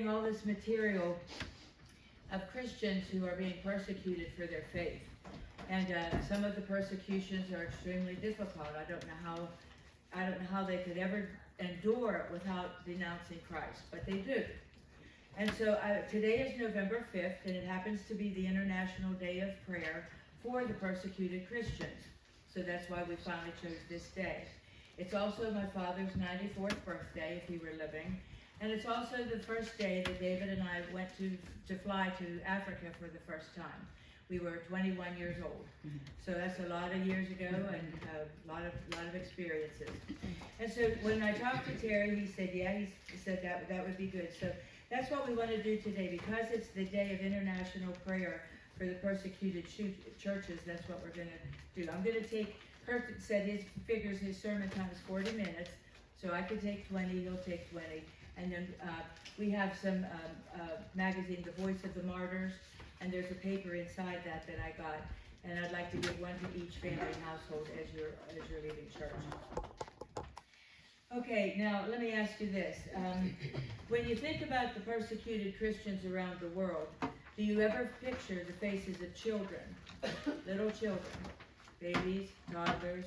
getting all this material of Christians who are being persecuted for their faith. And some of the persecutions are extremely difficult. I don't know how they could ever endure it without denouncing Christ, but they do. And so today is November 5th, and it happens to be the International Day of Prayer for the persecuted Christians. So that's why we finally chose this day. It's also my father's 94th birthday, if he were living. And it's also the first day that David and I went to fly to Africa for the first time. We were 21 years old. So that's a lot of years ago and a lot of experiences. And so when I talked to Terry, he said, yeah, he said that would be good. So that's what we want to do today. Because it's the day of international prayer for the persecuted churches, that's what we're going to do. I'm going to take, Kirk said his sermon time is 40 minutes. So I could take 20, he'll take 20. And then we have some magazine, The Voice of the Martyrs, and there's a paper inside that I got. And I'd like to give one to each family and household as you're leaving church. Okay, now let me ask you this. When you think about the persecuted Christians around the world, do you ever picture the faces of children, little children, babies, toddlers?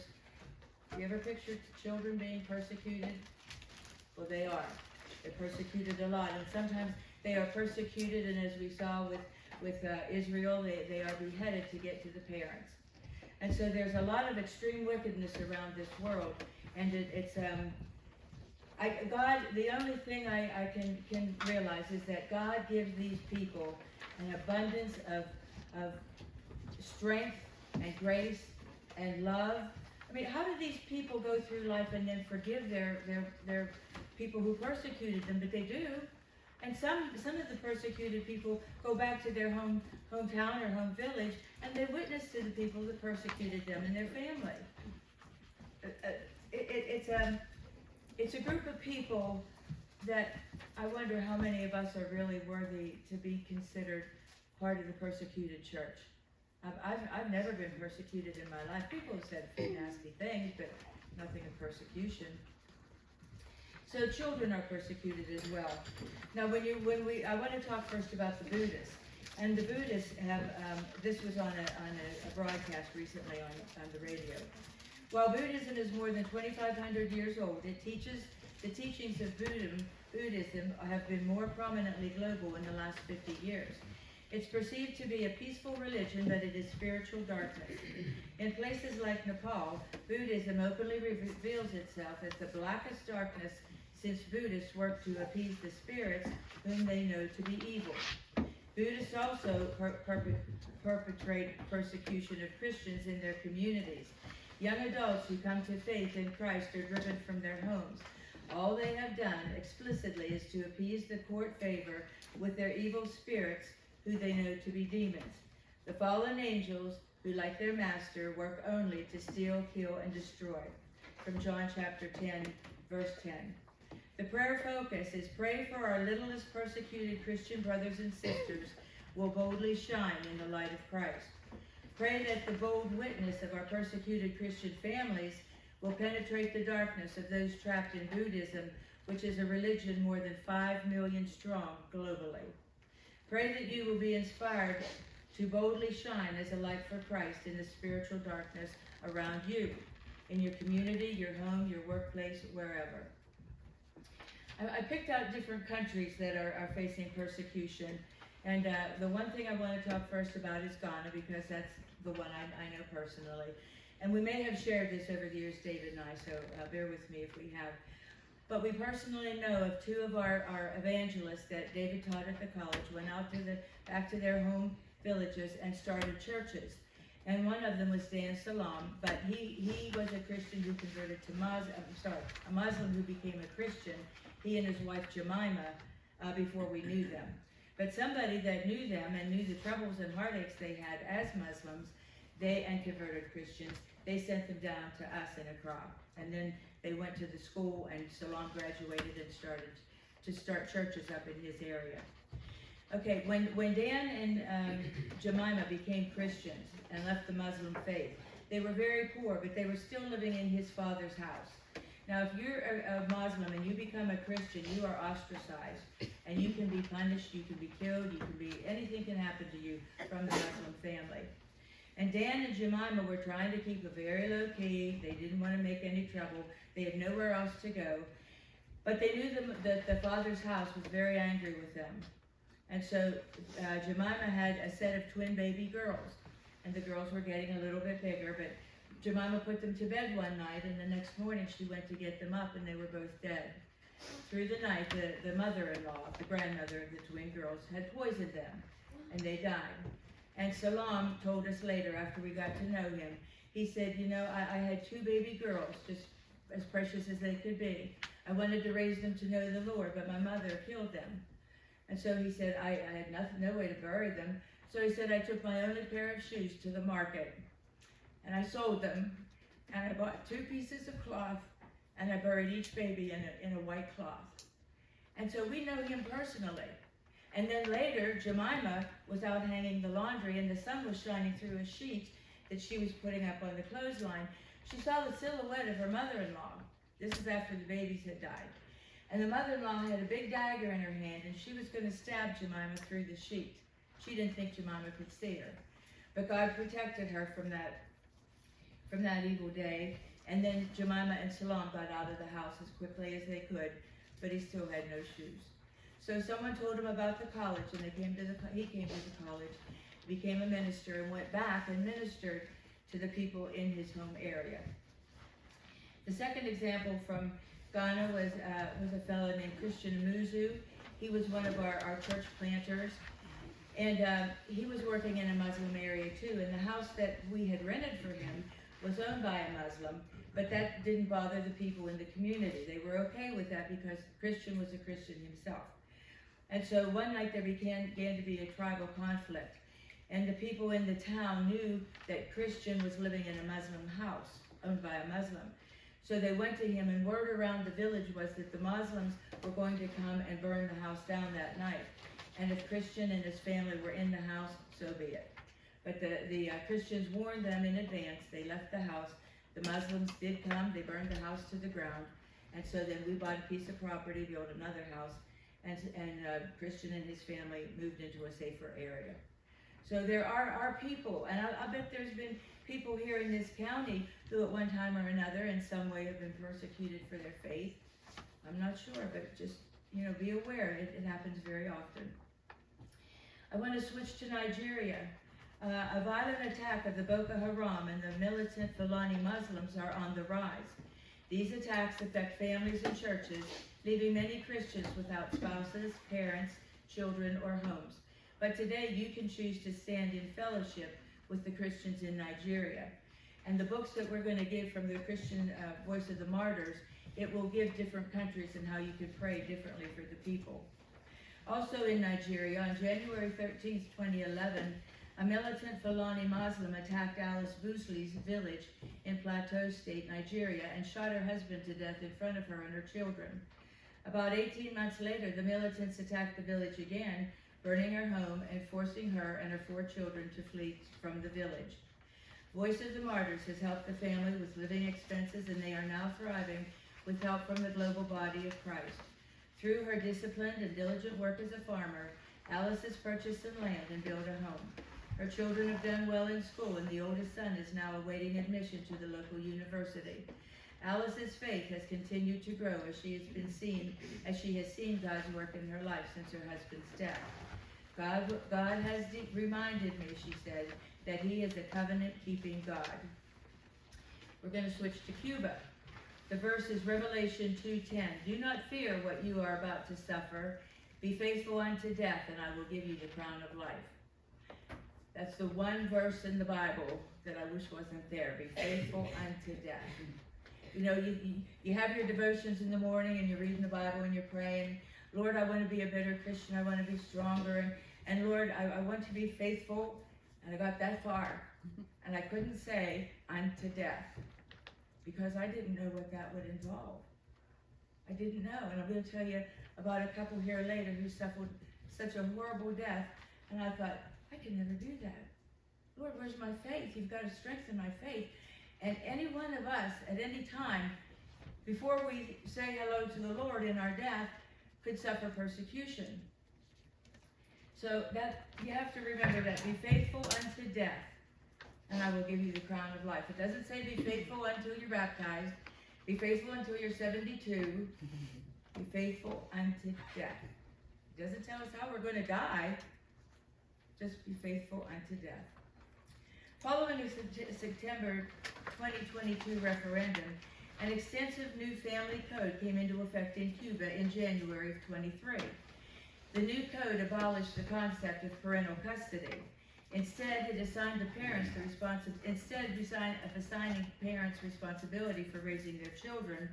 Do you ever picture children being persecuted? Well, they are. They're persecuted a lot, and sometimes they are persecuted, and as we saw with Israel, they are beheaded to get to the parents. And so there's a lot of extreme wickedness around this world, and it's God. The only thing I can realize is that God gives these people an abundance of strength and grace and love. I mean, how do these people go through life and then forgive their people who persecuted them? But they do. And some of the persecuted people go back to their hometown or home village, and they witness to the people that persecuted them and their family. It's a group of people that I wonder how many of us are really worthy to be considered part of the persecuted church. I've never been persecuted in my life. People have said a few nasty things, but nothing of persecution. So children are persecuted as well. Now, I want to talk first about the Buddhists. And the Buddhists have, this was on a broadcast recently on the radio. While Buddhism is more than 2,500 years old, the teachings of Buddhism have been more prominently global in the last 50 years. It's perceived to be a peaceful religion, but it is spiritual darkness. In places like Nepal, Buddhism openly reveals itself as the blackest darkness, since Buddhists work to appease the spirits whom they know to be evil. Buddhists also perpetrate persecution of Christians in their communities. Young adults who come to faith in Christ are driven from their homes. All they have done explicitly is to appease the court favor with their evil spirits who they know to be demons. The fallen angels, who like their master, work only to steal, kill, and destroy. From John chapter 10, verse 10. The prayer focus is pray for our littlest persecuted Christian brothers and sisters will boldly shine in the light of Christ. Pray that the bold witness of our persecuted Christian families will penetrate the darkness of those trapped in Buddhism, which is a religion more than 5 million strong globally. Pray that you will be inspired to boldly shine as a light for Christ in the spiritual darkness around you, in your community, your home, your workplace, wherever. I picked out different countries that are facing persecution, and the one thing I want to talk first about is Ghana, because that's the one I know personally. And we may have shared this over the years, David and I, so bear with me if we have. But we personally know of two of our evangelists that David taught at the college, went out back to their home villages and started churches. And one of them was Dan Salam, but he was a Christian who converted to a Muslim who became a Christian, he and his wife Jemima, before we knew them. But somebody that knew them and knew the troubles and heartaches they had as Muslims, and converted Christians, they sent them down to us in Accra. And then they went to the school, and Salam graduated and started to start churches up in his area. Okay, when Dan and Jemima became Christians and left the Muslim faith, they were very poor, but they were still living in his father's house. Now, if you're a Muslim and you become a Christian, you are ostracized, and you can be punished, you can be killed, anything can happen to you from the Muslim family. And Dan and Jemima were trying to keep it very low key. They didn't want to make any trouble. They had nowhere else to go. But they knew that the father's house was very angry with them. And so Jemima had a set of twin baby girls. And the girls were getting a little bit bigger, but Jemima put them to bed one night, and the next morning she went to get them up, and they were both dead. Through the night, the mother-in-law, the grandmother of the twin girls, had poisoned them, and they died. And Salam told us later, after we got to know him, he said, I had two baby girls, just as precious as they could be. I wanted to raise them to know the Lord, but my mother killed them. And so he said, I had no way to bury them. So he said, I took my only pair of shoes to the market, and I sold them, and I bought 2 pieces of cloth, and I buried each baby in a white cloth. And so we know him personally. And then later, Jemima was out hanging the laundry, and the sun was shining through a sheet that she was putting up on the clothesline. She saw the silhouette of her mother-in-law. This is after the babies had died. And the mother-in-law had a big dagger in her hand, and she was going to stab Jemima through the sheet. She didn't think Jemima could see her. But God protected her from that evil day. And then Jemima and Salam got out of the house as quickly as they could, but he still had no shoes. So someone told him about the college, and he came to the college, became a minister, and went back and ministered to the people in his home area. The second example from Ghana was a fellow named Christian Muzu. He was one of our church planters, and he was working in a Muslim area too, and the house that we had rented for him was owned by a Muslim, but that didn't bother the people in the community. They were okay with that because Christian was a Christian himself. And so one night there began to be a tribal conflict, and the people in the town knew that Christian was living in a Muslim house owned by a Muslim. So they went to him, and word around the village was that the Muslims were going to come and burn the house down that night. And if Christian and his family were in the house, so be it. But the Christians warned them in advance. They left the house. The Muslims did come. They burned the house to the ground. And so then we bought a piece of property, built another house, and Christian and his family moved into a safer area. So there are people, and I bet there's been people here in this county who at one time or another in some way have been persecuted for their faith. I'm not sure, but just, be aware. It happens very often. I want to switch to Nigeria. A violent attack of the Boko Haram and the militant Fulani Muslims are on the rise. These attacks affect families and churches, leaving many Christians without spouses, parents, children, or homes. But today you can choose to stand in fellowship with the Christians in Nigeria. And the books that we're going to give from the Christian Voice of the Martyrs, it will give different countries and how you can pray differently for the people. Also in Nigeria, on January 13th, 2011, a militant Fulani Muslim attacked Alice Bosley's village in Plateau State, Nigeria, and shot her husband to death in front of her and her children. About 18 months later, the militants attacked the village again, burning her home and forcing her and her 4 children to flee from the village. Voice of the Martyrs has helped the family with living expenses, and they are now thriving with help from the global body of Christ. Through her disciplined and diligent work as a farmer, Alice has purchased some land and built a home. Her children have done well in school, and the oldest son is now awaiting admission to the local university. Alice's faith has continued to grow as she has seen God's work in her life since her husband's death. God has reminded me, she said, that he is a covenant-keeping God. We're going to switch to Cuba. The verse is Revelation 2:10. Do not fear what you are about to suffer. Be faithful unto death, and I will give you the crown of life. That's the one verse in the Bible that I wish wasn't there. Be faithful unto death. You have your devotions in the morning, and you're reading the Bible, and you're praying, Lord, I want to be a better Christian. I want to be stronger. And Lord, I want to be faithful. And I got that far. And I couldn't say unto death because I didn't know what that would involve. I didn't know. And I'm going to tell you about a couple here later who suffered such a horrible death. And I thought, I can never do that. Lord, where's my faith? You've got to strengthen my faith. And any one of us at any time before we say hello to the Lord in our death, could suffer persecution. So that you have to remember that be faithful unto death, and I will give you the crown of life. It doesn't say be faithful until you're baptized. Be faithful until you're 72. Be faithful unto death. It doesn't tell us how we're going to die. Just be faithful unto death. Following a September 2022 referendum, an extensive new family code came into effect in Cuba in January of 23. The new code abolished the concept of parental custody. Instead, it assigned the parents assigning parents responsibility for raising their children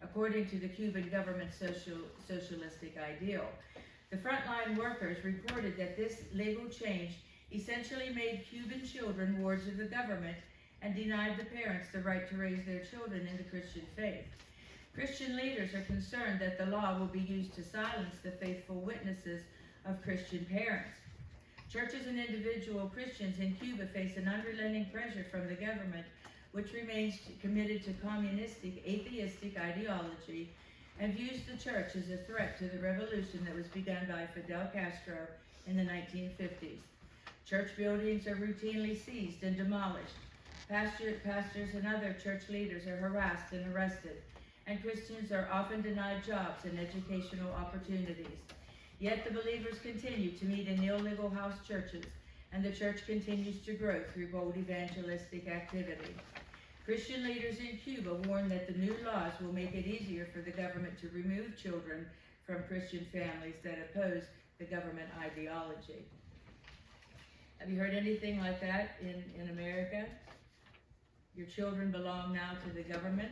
according to the Cuban government's socialistic ideal. The frontline workers reported that this legal change essentially made Cuban children wards of the government and denied the parents the right to raise their children in the Christian faith. Christian leaders are concerned that the law will be used to silence the faithful witnesses of Christian parents. Churches and individual Christians in Cuba face an unrelenting pressure from the government, which remains committed to communistic, atheistic ideology and views the church as a threat to the revolution that was begun by Fidel Castro in the 1950s. Church buildings are routinely seized and demolished. Pastors and other church leaders are harassed and arrested, and Christians are often denied jobs and educational opportunities. Yet the believers continue to meet in illegal house churches, and the church continues to grow through bold evangelistic activity. Christian leaders in Cuba warn that the new laws will make it easier for the government to remove children from Christian families that oppose the government ideology. Have you heard anything like that in America? Your children belong now to the government?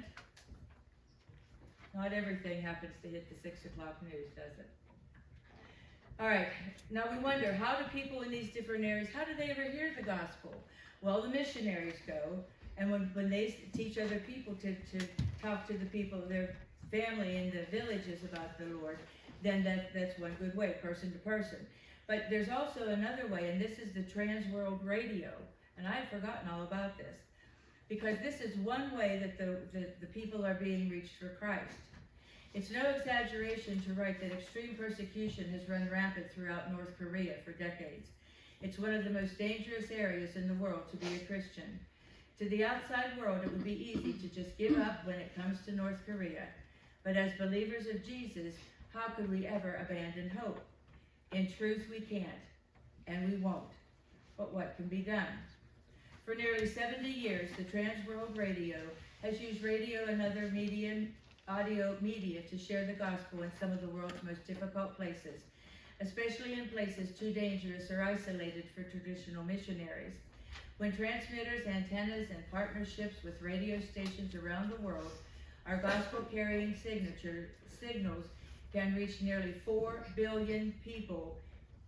Not everything happens to hit the 6 o'clock news, does it? All right, now we wonder, how do people in these different areas, how do they ever hear the gospel? Well, the missionaries go, and when they teach other people to talk to the people, their family in the villages about the Lord, then that's one good way, person to person. But there's also another way, and this is the Transworld Radio, and I had forgotten all about this, because this is one way that the people are being reached for Christ. It's no exaggeration to write that extreme persecution has run rampant throughout North Korea for decades. It's one of the most dangerous areas in the world to be a Christian. To the outside world, it would be easy to just give up when it comes to North Korea. But as believers of Jesus, how could we ever abandon hope? In truth, we can't, and we won't. But what can be done? For nearly 70 years, the Transworld Radio has used radio and other audio media to share the gospel in some of the world's most difficult places, especially in places too dangerous or isolated for traditional missionaries. When transmitters, antennas, and partnerships with radio stations around the world, our gospel-carrying signals can reach nearly 4 billion people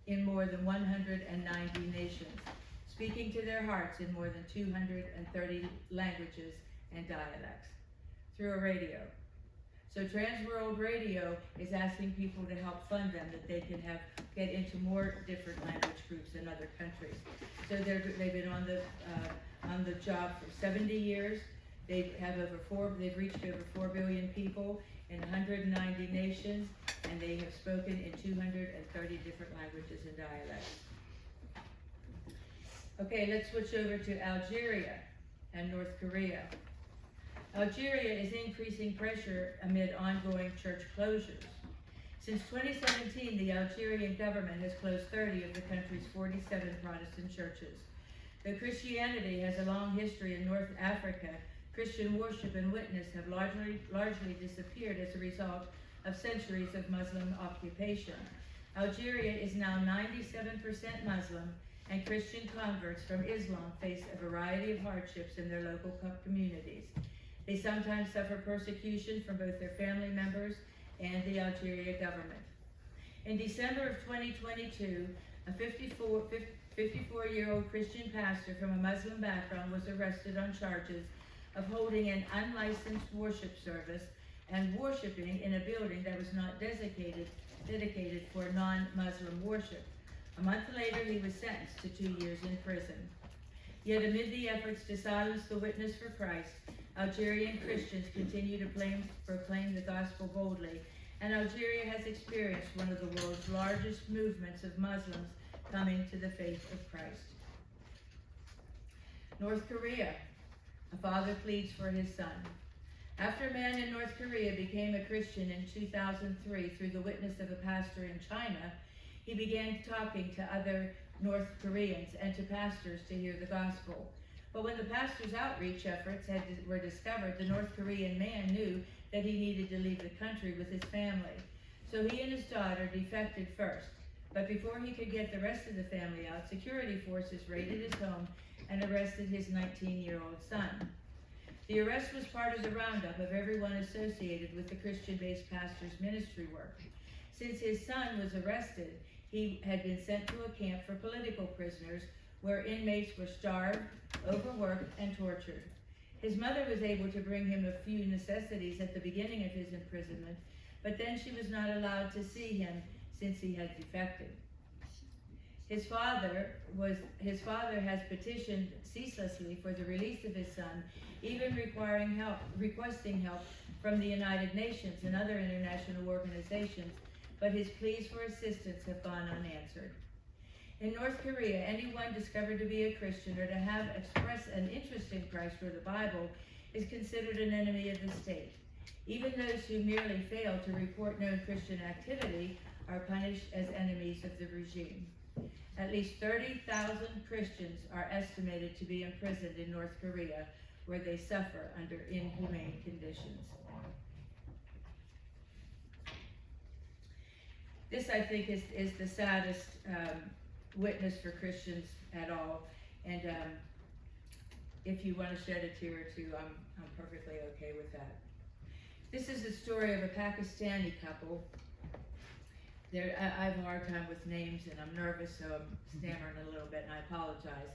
in more than 190 nations, speaking to their hearts in more than 230 languages and dialects through a radio. So Transworld Radio is asking people to help fund them, that they can get into more different language groups in other countries. So they've been on the job for 70 years. They've reached over 4 billion people in 190 nations, and they have spoken in 230 different languages and dialects. Okay, let's switch over to Algeria and North Korea. Algeria is increasing pressure amid ongoing church closures. Since 2017, the Algerian government has closed 30 of the country's 47 Protestant churches. Though Christianity has a long history in North Africa, Christian worship and witness have largely disappeared as a result of centuries of Muslim occupation. Algeria is now 97% Muslim, and Christian converts from Islam face a variety of hardships in their local communities. They sometimes suffer persecution from both their family members and the Algeria government. In December of 2022, a 54-year-old Christian pastor from a Muslim background was arrested on charges of holding an unlicensed worship service and worshiping in a building that was not dedicated for non-Muslim worship. A month later, he was sentenced to 2 years in prison. Yet amid the efforts to silence the witness for Christ, Algerian Christians continue to proclaim the gospel boldly, and Algeria has experienced one of the world's largest movements of Muslims coming to the faith of Christ. North Korea. A father pleads for his son. After a man in North Korea became a Christian in 2003 through the witness of a pastor in China, he began talking to other North Koreans and to pastors to hear the gospel. But when the pastor's outreach efforts were discovered, the North Korean man knew that he needed to leave the country with his family. So he and his daughter defected first. But before he could get the rest of the family out, security forces raided his home and arrested his 19-year-old son. The arrest was part of the roundup of everyone associated with the Christian-based pastor's ministry work. Since his son was arrested, he had been sent to a camp for political prisoners where inmates were starved, overworked, and tortured. His mother was able to bring him a few necessities at the beginning of his imprisonment, but then she was not allowed to see him since he had defected. His father has petitioned ceaselessly for the release of his son, even requesting help from the United Nations and other international organizations, but his pleas for assistance have gone unanswered. In North Korea, anyone discovered to be a Christian or to have expressed an interest in Christ or the Bible is considered an enemy of the state. Even those who merely fail to report known Christian activity are punished as enemies of the regime. At least 30,000 Christians are estimated to be imprisoned in North Korea, where they suffer under inhumane conditions. This, I think, is the saddest witness for Christians at all. And if you want to shed a tear or two, I'm perfectly okay with that. This is the story of a Pakistani couple. I have a hard time with names and I'm nervous, so I'm stammering a little bit and I apologize.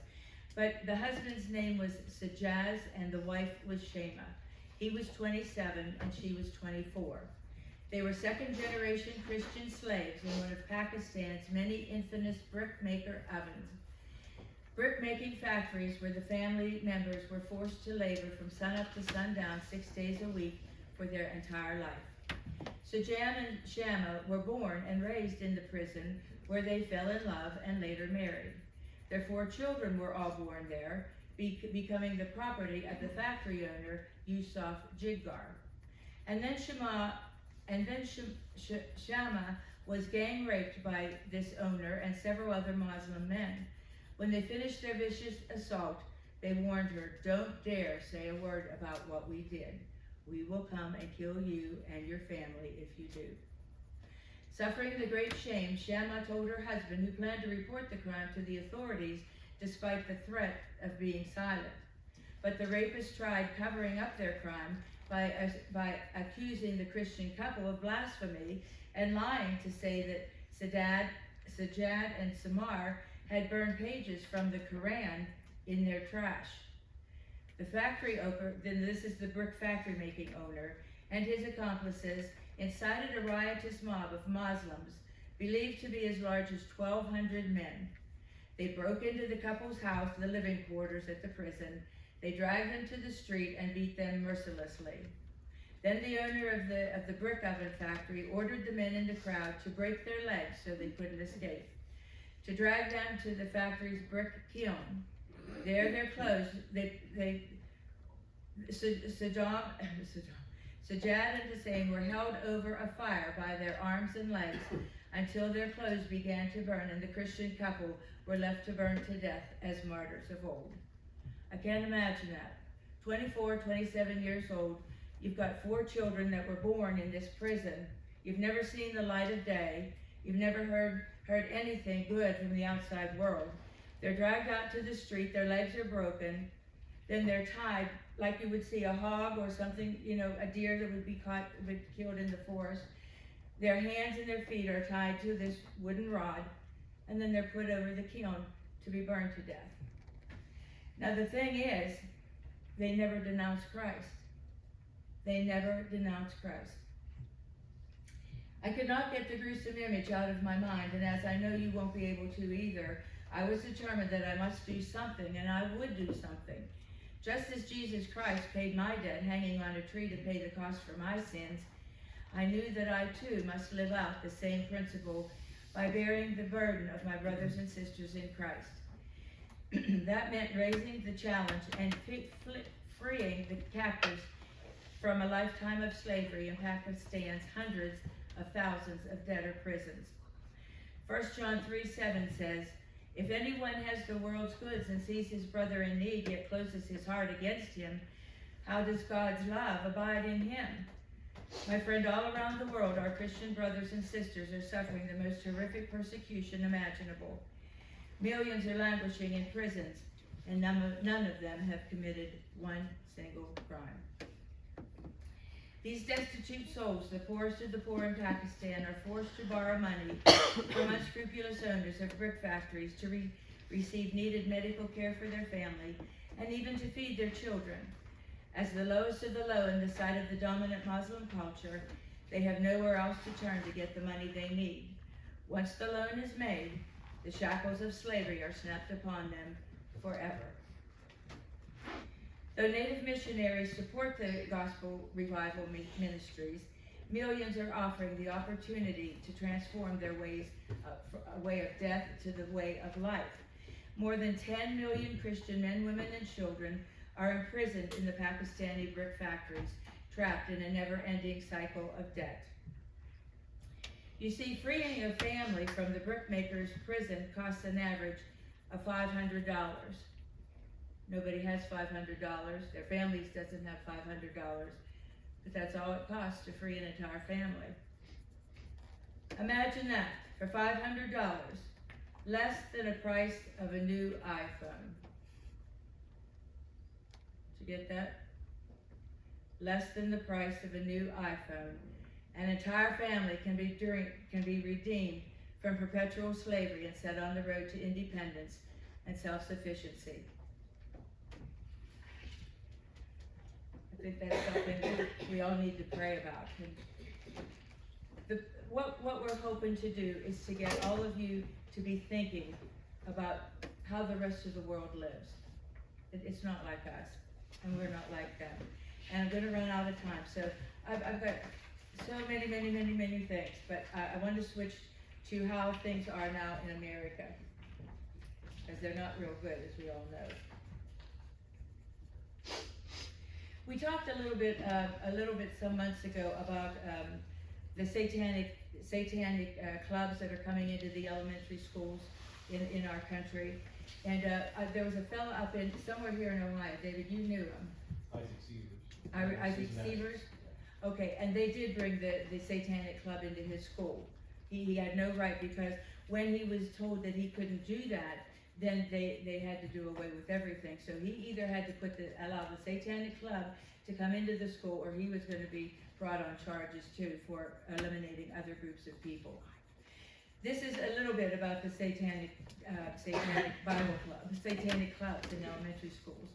But the husband's name was Sajaz and the wife was Shema. He was 27 and she was 24. They were second-generation Christian slaves in one of Pakistan's many infamous brick-maker ovens. Brick-making factories where the family members were forced to labor from sunup to sundown 6 days a week for their entire life. Sajam and Shama were born and raised in the prison where they fell in love and later married. Their 4 children were all born there, becoming the property of the factory owner, Yusuf Jiggar. And then Shama was gang raped by this owner and several other Muslim men. When they finished their vicious assault, they warned her, "Don't dare say a word about what we did. We will come and kill you and your family if you do." Suffering the great shame, Shama told her husband, who planned to report the crime to the authorities despite the threat of being silent. But the rapists tried covering up their crime by accusing the Christian couple of blasphemy and lying to say that Sajjad and Samar had burned pages from the Quran in their trash. The factory owner, then this is the brick factory making owner, and his accomplices incited a riotous mob of Muslims, believed to be as large as 1,200 men. They broke into the couple's house, the living quarters at the prison. They dragged them to the street and beat them mercilessly. Then the owner of the brick oven factory ordered the men in the crowd to break their legs so they couldn't escape, to drag them to the factory's brick kiln. There their clothes, Sajjad and Hussein were held over a fire by their arms and legs until their clothes began to burn, and the Christian couple were left to burn to death as martyrs of old. I can't imagine that. 24, 27 years old, you've got 4 children that were born in this prison. You've never seen the light of day. You've never heard anything good from the outside world. They're dragged out to the street, their legs are broken, then they're tied like you would see a hog or something, a deer that would be killed in the forest. Their hands and their feet are tied to this wooden rod, and then they're put over the kiln to be burned to death. Now the thing is, they never denounced Christ. They never denounced Christ. I could not get the gruesome image out of my mind, and as I know you won't be able to either, I was determined that I must do something, and I would do something. Just as Jesus Christ paid my debt hanging on a tree to pay the cost for my sins, I knew that I too must live out the same principle by bearing the burden of my brothers and sisters in Christ. That meant raising the challenge and freeing the captives from a lifetime of slavery in Pakistan's hundreds of thousands of debtor prisons. 1 John 3:7 says, "If anyone has the world's goods and sees his brother in need, yet closes his heart against him, how does God's love abide in him?" My friend, all around the world, our Christian brothers and sisters are suffering the most horrific persecution imaginable. Millions are languishing in prisons, and none of them have committed one single crime. These destitute souls, the poorest of the poor in Pakistan, are forced to borrow money from unscrupulous owners of brick factories to receive needed medical care for their family, and even to feed their children. As the lowest of the low in the sight of the dominant Muslim culture, they have nowhere else to turn to get the money they need. Once the loan is made, the shackles of slavery are snapped upon them forever. Though Native missionaries support the gospel revival ministries, millions are offering the opportunity to transform their way of death to the way of life. More than 10 million Christian men, women, and children are imprisoned in the Pakistani brick factories, trapped in a never-ending cycle of debt. You see, freeing a family from the brickmaker's prison costs an average of $500. Nobody has $500. Their families doesn't have $500, but that's all it costs to free an entire family. Imagine that, for $500, less than the price of a new iPhone. Did you get that? Less than the price of a new iPhone. An entire family can be redeemed from perpetual slavery and set on the road to independence and self-sufficiency. I think that's something that we all need to pray about. And what we're hoping to do is to get all of you to be thinking about how the rest of the world lives. It's not like us, and we're not like them. And I'm going to run out of time, so I've got so many things, but I want to switch to how things are now in America, because they're not real good, as we all know. We talked a little bit some months ago about the satanic clubs that are coming into the elementary schools in our country, and there was a fellow up in somewhere here in Ohio. David, you knew him. Isaac Severs. Okay, and they did bring the Satanic Club into his school. He had no right, because when he was told that he couldn't do that, then they had to do away with everything. So he either had to allow the Satanic Club to come into the school, or he was going to be brought on charges too for eliminating other groups of people. This is a little bit about the Satanic Bible Club, the Satanic clubs in elementary schools.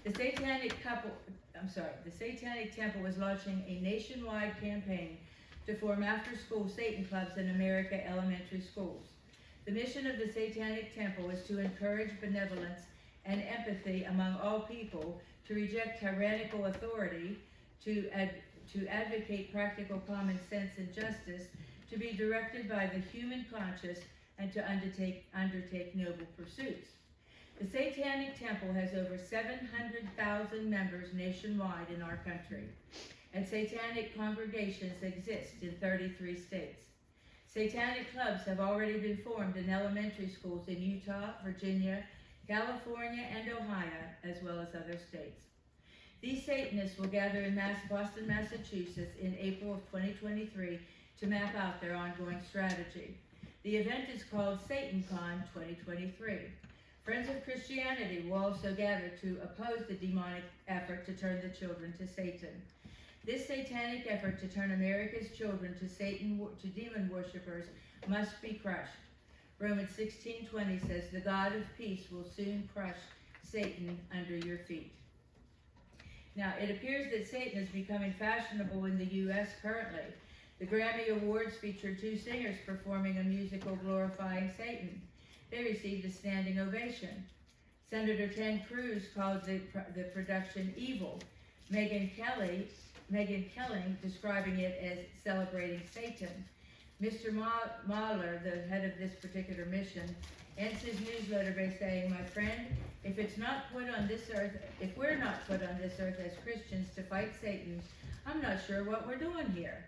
The Satanic Temple is launching a nationwide campaign to form after-school Satan clubs in America elementary schools. The mission of the Satanic Temple is to encourage benevolence and empathy among all people, to reject tyrannical authority, to advocate practical common sense and justice, to be directed by the human conscience, and to undertake noble pursuits. The Satanic Temple has over 700,000 members nationwide in our country, and satanic congregations exist in 33 states. Satanic clubs have already been formed in elementary schools in Utah, Virginia, California, and Ohio, as well as other states. These Satanists will gather in Boston, Massachusetts in April of 2023 to map out their ongoing strategy. The event is called SatanCon 2023. Friends of Christianity will also gather to oppose the demonic effort to turn the children to Satan. This satanic effort to turn America's children to demon worshippers must be crushed. Romans 16:20 says, "The God of peace will soon crush Satan under your feet." Now, it appears that Satan is becoming fashionable in the U.S. currently. The Grammy Awards featured two singers performing a musical glorifying Satan. They received a standing ovation. Senator Ted Cruz called the production evil. Megyn Kelly describing it as celebrating Satan. Mr. Mahler, the head of this particular mission, ends his newsletter by saying, "My friend, if we're not put on this earth as Christians to fight Satan, I'm not sure what we're doing here.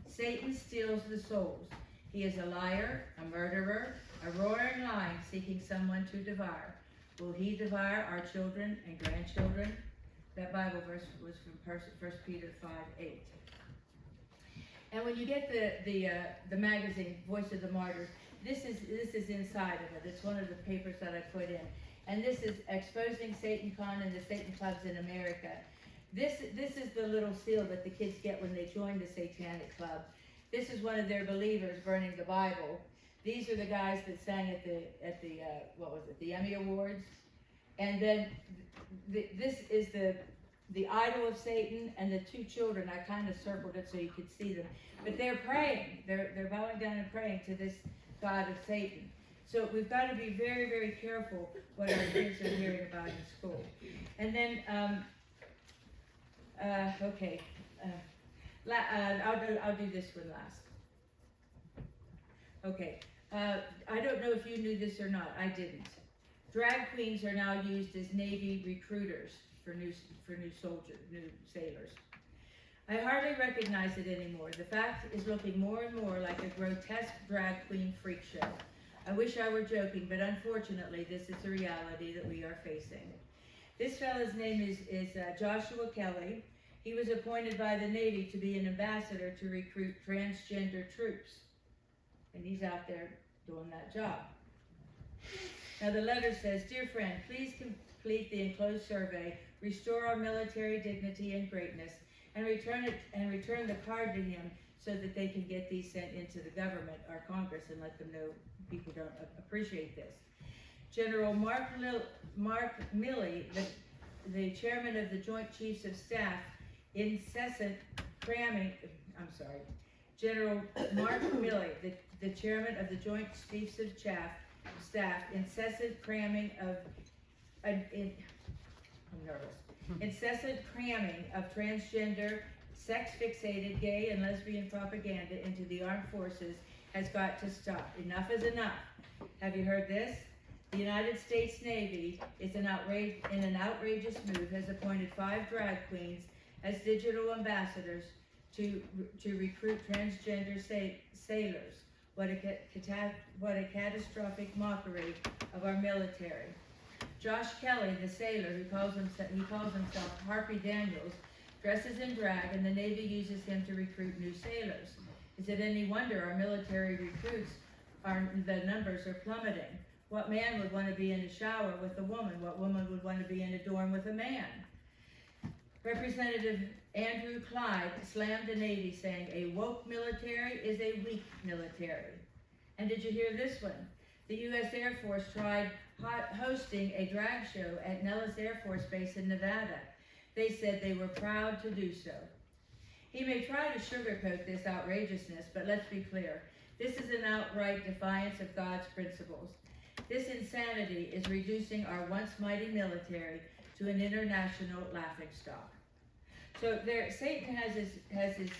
Satan steals the souls. He is a liar, a murderer, a roaring lion seeking someone to devour. Will he devour our children and grandchildren?" That Bible verse was from 1 Peter 5:8. And when you get the magazine, Voice of the Martyrs, this is inside of it. It's one of the papers that I put in. And this is Exposing SatanCon and the Satan Clubs in America. This is the little seal that the kids get when they join the Satanic Club. This is one of their believers burning the Bible. These are the guys that sang at the Emmy Awards. And then this is the idol of Satan and the two children. I kind of circled it so you could see them. But they're praying. They're bowing down and praying to this god of Satan. So we've got to be very, very careful what our kids are hearing about in school. And then, okay, I'll do this one last. Okay, I don't know if you knew this or not. I didn't. Drag queens are now used as Navy recruiters for new sailors. I hardly recognize it anymore. The fact is looking more and more like a grotesque drag queen freak show. I wish I were joking, but unfortunately, this is the reality that we are facing. This fellow's name is Joshua Kelly. He was appointed by the Navy to be an ambassador to recruit transgender troops. And he's out there doing that job. Now the letter says, "Dear friend, please complete the enclosed survey, restore our military dignity and greatness, and return the card to him so that they can get these sent into the government, our Congress, and let them know people don't appreciate this. General Mark Milley, the chairman of the Joint Chiefs of Staff, General Mark Milley, the chairman of the Joint Chiefs of Staff, incessant cramming of transgender, sex-fixated, gay and lesbian propaganda into the armed forces has got to stop. Enough is enough. Have you heard this? The United States Navy is in an outrageous move, has appointed 5 drag queens as digital ambassadors to recruit transgender sailors. What a catastrophic mockery of our military. Josh Kelly, the sailor who calls himself Harpy Daniels, dresses in drag, and the Navy uses him to recruit new sailors. Is it any wonder our military recruits the numbers are plummeting? What man would want to be in a shower with a woman? What woman would want to be in a dorm with a man? Representative Andrew Clyde slammed the Navy, saying, "A woke military is a weak military." And did you hear this one? The U.S. Air Force tried hosting a drag show at Nellis Air Force Base in Nevada. They said they were proud to do so. He may try to sugarcoat this outrageousness, but let's be clear. This is an outright defiance of God's principles. This insanity is reducing our once mighty military to an international laughingstock. So Satan has his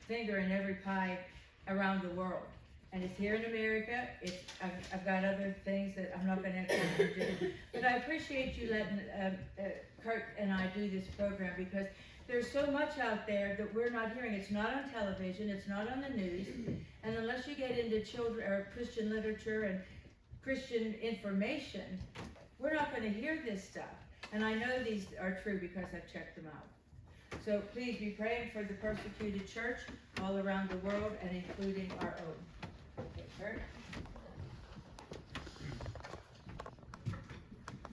finger in every pie around the world. And it's here in America. I've got other things that I'm not going to have time to do. But I appreciate you letting Kurt and I do this program, because there's so much out there that we're not hearing. It's not on television. It's not on the news. And unless you get into children or Christian literature and Christian information, we're not going to hear this stuff. And I know these are true because I've checked them out. So please be praying for the persecuted church all around the world, and including our own.